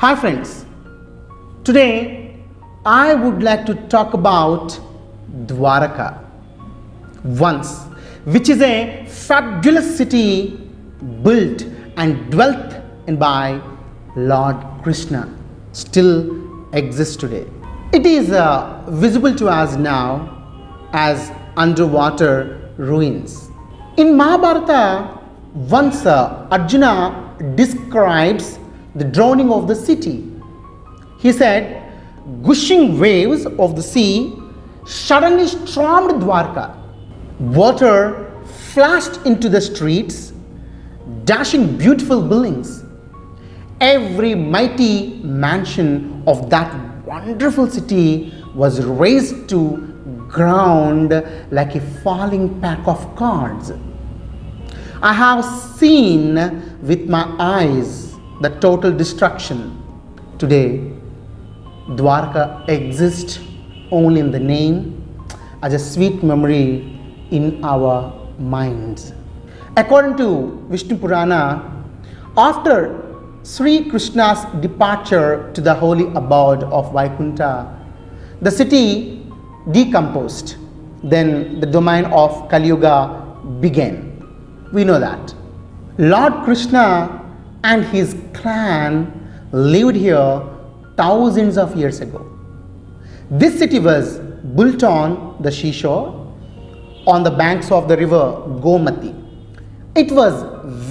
Hi friends, today I would like to talk about Dwaraka once, which is a fabulous city built and dwelt in by Lord Krishna, still exists today. It is visible to us now as underwater ruins. In Mahabharata, once Arjuna describes the drowning of the city. He said, gushing waves of the sea suddenly stormed Dwarka. Water flashed into the streets, dashing beautiful buildings. Every mighty mansion of that wonderful city was razed to ground like a falling pack of cards. I have seen with my eyes the total destruction. Today, Dwarka exists only in the name as a sweet memory in our minds. According to Vishnu Purana, after Sri Krishna's departure to the holy abode of Vaikuntha, the city decomposed. Then the domain of Kali Yuga began. We know that. Lord Krishna and his clan lived here thousands of years ago. This city was built on the seashore on the banks of the river Gomati. It was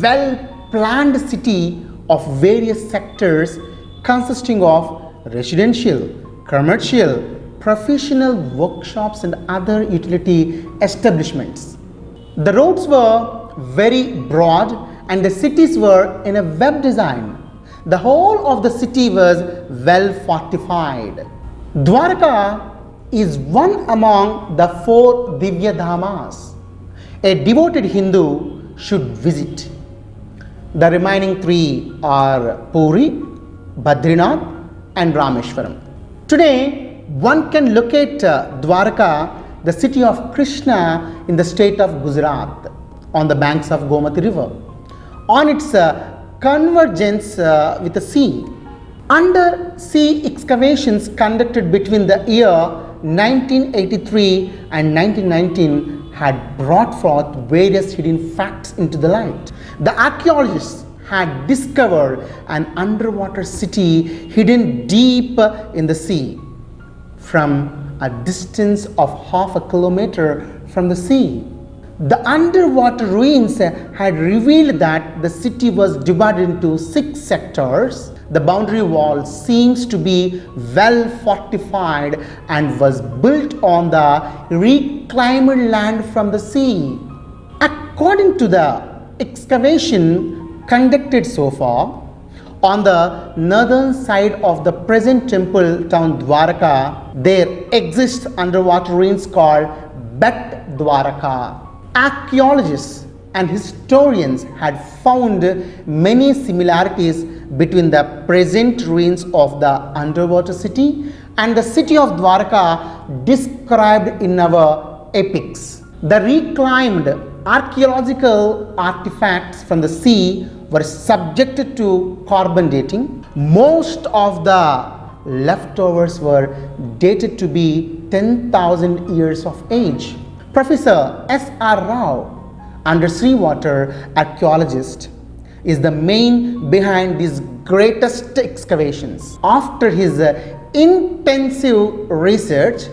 well-planned city of various sectors consisting of residential, commercial, professional workshops and other utility establishments. The roads were very broad and the cities were in a web design. The whole of the city was well fortified. Dwarka is one among the 4 Divya Dhamas a devoted Hindu should visit. The remaining 3 are Puri, Badrinath and Rameshwaram. Today, one can locate Dwarka, the city of Krishna in the state of Gujarat, on the banks of Gomati river, on its convergence with the sea. Undersea excavations conducted between the year 1983 and 1919 had brought forth various hidden facts into the light. The archaeologists had discovered an underwater city hidden deep in the sea from a distance of half a kilometer from the sea. The underwater ruins had revealed that the city was divided into 6 sectors. The boundary wall seems to be well fortified and was built on the reclaimed land from the sea. According to the excavation conducted so far, on the northern side of the present temple town Dwarka, there exists underwater ruins called Bet Dwarka. Archaeologists and historians had found many similarities between the present ruins of the underwater city and the city of Dwarka described in our epics. The reclaimed archaeological artifacts from the sea were subjected to carbon dating. Most of the leftovers were dated to be 10,000 years of age. Professor S.R. Rao, undersea water archaeologist, is the main behind these greatest excavations. After his intensive research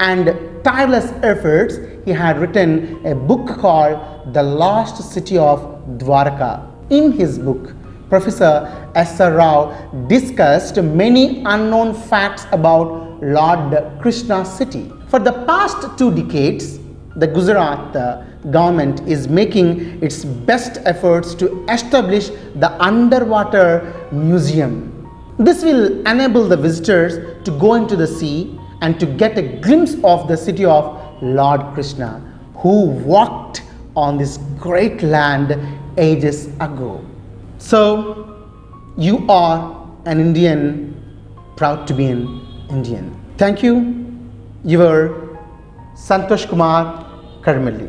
and tireless efforts, he had written a book called The Lost City of Dwarka. In his book, Professor S.R. Rao discussed many unknown facts about Lord Krishna's city. For the past 2 decades, the Gujarat government is making its best efforts to establish the underwater museum. This will enable the visitors to go into the sea and to get a glimpse of the city of Lord Krishna, who walked on this great land ages ago. So, you are an Indian, proud to be an Indian. Thank you. Your Santosh Kumar Karmali.